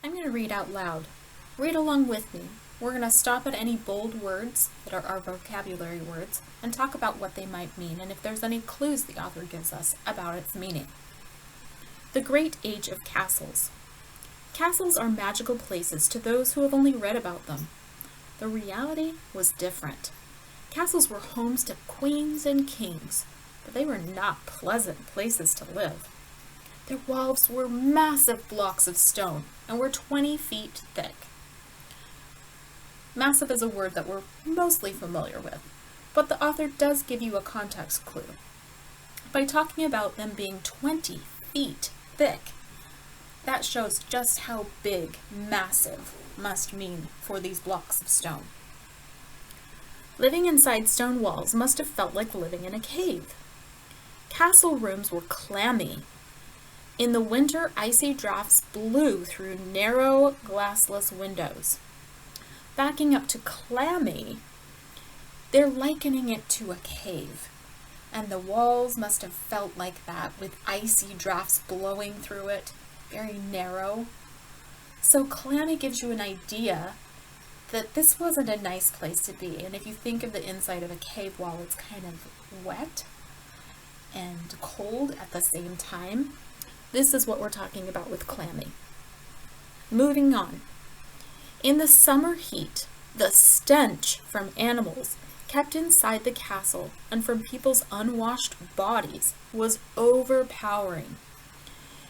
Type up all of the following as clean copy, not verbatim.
I'm going to read out loud. Read along with me. We're going to stop at any bold words that are our vocabulary words and talk about what they might mean and if there's any clues the author gives us about its meaning. The Great Age of Castles. Castles are magical places to those who have only read about them. The reality was different. Castles were homes to queens and kings, but they were not pleasant places to live. Their walls were massive blocks of stone and were 20 feet thick. Massive is a word that we're mostly familiar with, but the author does give you a context clue by talking about them being 20 feet thick. That shows just how big massive must mean for these blocks of stone. Living inside stone walls must have felt like living in a cave. Castle rooms were clammy. In the winter, icy drafts blew through narrow, glassless windows. Backing up to clammy, they're likening it to a cave, and the walls must have felt like that, with icy drafts blowing through it, very narrow. So clammy gives you an idea that this wasn't a nice place to be, and if you think of the inside of a cave wall, it's kind of wet and cold at the same time. This is what we're talking about with clammy. Moving on. In the summer heat, the stench from animals kept inside the castle and from people's unwashed bodies was overpowering.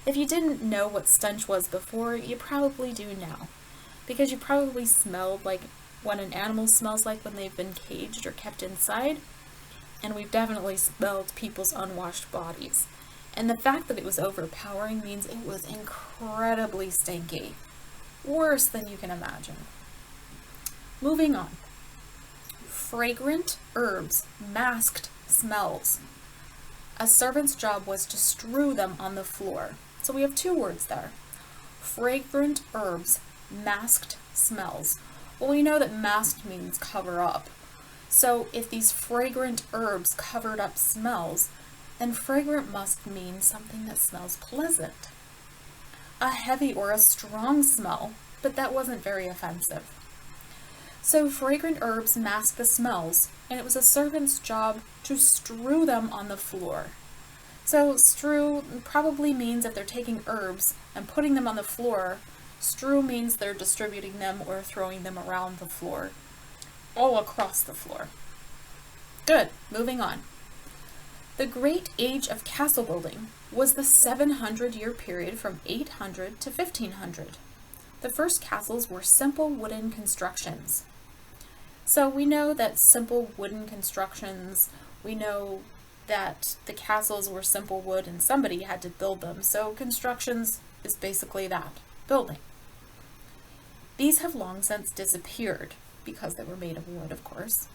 If you didn't know what stench was before, you probably do now, because you probably smelled like what an animal smells like when they've been caged or kept inside, and we've definitely smelled people's unwashed bodies. And the fact that it was overpowering means it was incredibly stinky. Worse than you can imagine. Moving on. Fragrant herbs masked smells. A servant's job was to strew them on the floor. So we have two words there. Fragrant herbs masked smells. Well, we know that masked means cover up. So if these fragrant herbs covered up smells, then fragrant must mean something that smells pleasant. A heavy or a strong smell, but that wasn't very offensive. So fragrant herbs masked the smells, and it was a servant's job to strew them on the floor. So strew probably means if they're taking herbs and putting them on the floor, strew means they're distributing them or throwing them around the floor, all across the floor. Good, moving on. The Great Age of Castle Building was the 700-year period from 800 to 1500. The first castles were simple wooden constructions. So we know that simple wooden constructions, we know that the castles were simple wood and somebody had to build them. So constructions is basically that, building. These have long since disappeared because they were made of wood, of course.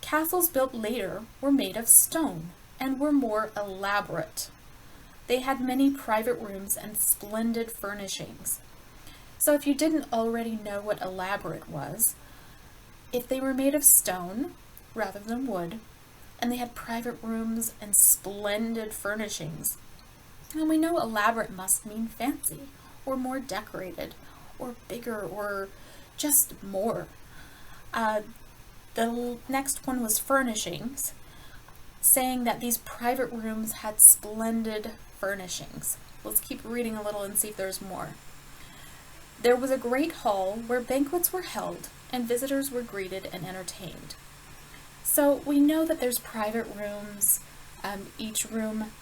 Castles built later were made of stone and were more elaborate. They had many private rooms and splendid furnishings. So if you didn't already know what elaborate was, if they were made of stone rather than wood, and they had private rooms and splendid furnishings, then we know elaborate must mean fancy, or more decorated, or bigger, or just more. The next one was furnishings, saying that these private rooms had splendid furnishings. Let's keep reading a little and see if there's more. There was a great hall where banquets were held and visitors were greeted and entertained. So we know that there's private rooms. Each room,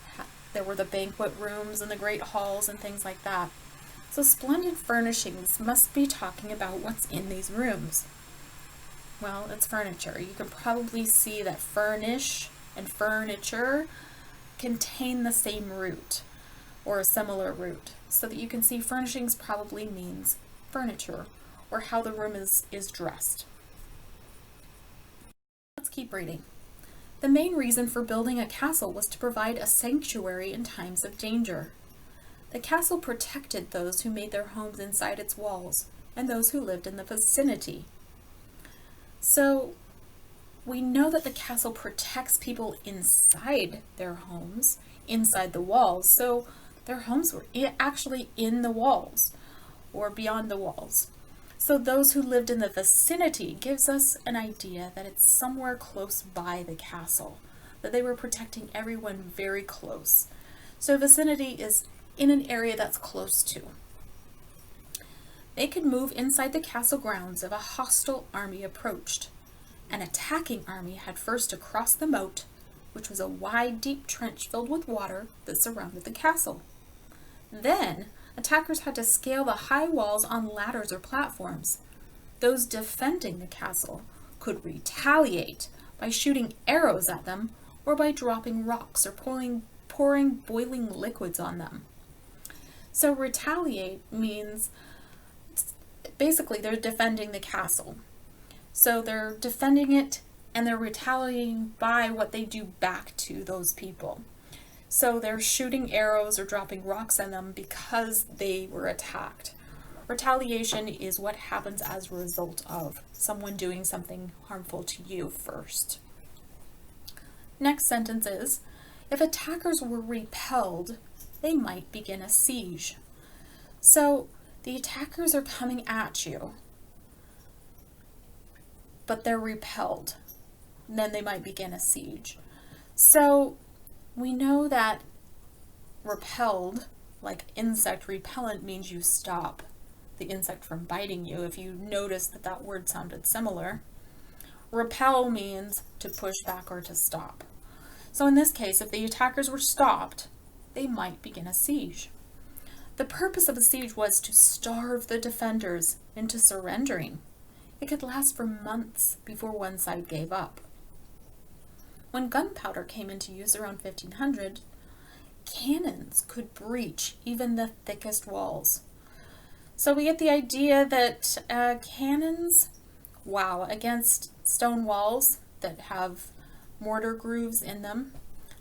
there were the banquet rooms and the great halls and things like that. So splendid furnishings must be talking about what's in these rooms. Well, it's furniture. You can probably see that furnish and furniture contain the same root or a similar root, so that you can see furnishings probably means furniture or how the room is dressed. Let's keep reading. The main reason for building a castle was to provide a sanctuary in times of danger. The castle protected those who made their homes inside its walls and those who lived in the vicinity. So we know that the castle protects people inside their homes, inside the walls, so their homes were actually in the walls. or beyond the walls. So those who lived in the vicinity gives us an idea that it's somewhere close by the castle, that they were protecting everyone very close. So vicinity is in an area that's close to. They could move inside the castle grounds if a hostile army approached. An attacking army had first to cross the moat, which was a wide, deep trench filled with water that surrounded the castle. Then, attackers had to scale the high walls on ladders or platforms. Those defending the castle could retaliate by shooting arrows at them or by dropping rocks or pouring boiling liquids on them. So retaliate means basically they're defending the castle. So they're defending it and they're retaliating by what they do back to those people. So they're shooting arrows or dropping rocks at them because they were attacked. Retaliation is what happens as a result of someone doing something harmful to you first. Next sentence is, if attackers were repelled, they might begin a siege. So the attackers are coming at you, but they're repelled. Then they might begin a siege. So we know that repelled, like insect repellent, means you stop the insect from biting you. If you notice that that word sounded similar. Repel means to push back or to stop. So in this case, if the attackers were stopped, they might begin a siege. The purpose of a siege was to starve the defenders into surrendering. It could last for months before one side gave up. When gunpowder came into use around 1500, cannons could breach even the thickest walls. So we get the idea that cannons, against stone walls that have mortar grooves in them,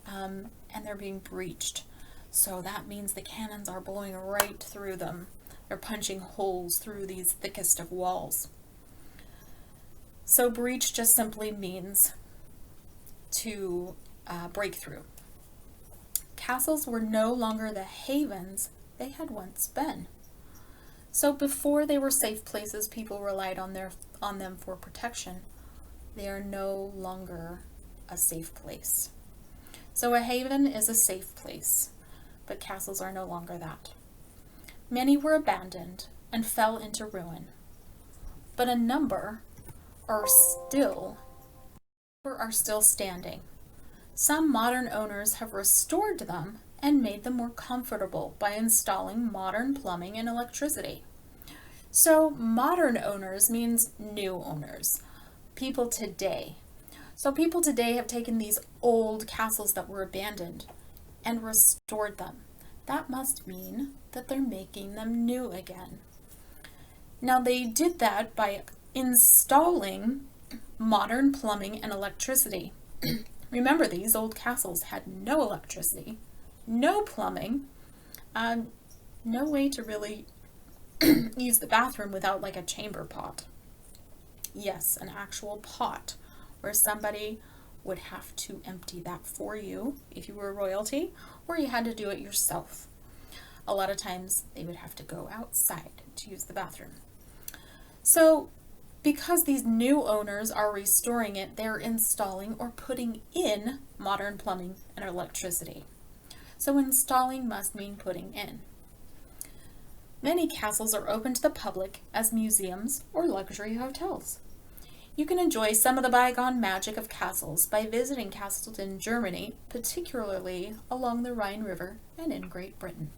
and they're being breached. So that means the cannons are blowing right through them. They're punching holes through these thickest of walls. So breach just simply means to break through. Castles were no longer the havens they had once been. So before they were safe places people relied on them for protection, they are no longer a safe place. So a haven is a safe place, but castles are no longer that. Many were abandoned and fell into ruin, but a number are still standing. Some modern owners have restored them and made them more comfortable by installing modern plumbing and electricity. So modern owners means new owners, people today. So people today have taken these old castles that were abandoned and restored them. That must mean that they're making them new again. Now they did that by installing modern plumbing and electricity. Remember, these old castles had no electricity, no plumbing, no way to really use the bathroom without like a chamber pot. Yes, an actual pot where somebody would have to empty that for you if you were royalty, or you had to do it yourself. A lot of times they would have to go outside to use the bathroom. So because these new owners are restoring it, they're installing or putting in modern plumbing and electricity. So installing must mean putting in. Many castles are open to the public as museums or luxury hotels. You can enjoy some of the bygone magic of castles by visiting castles in Germany, particularly along the Rhine River and in Great Britain.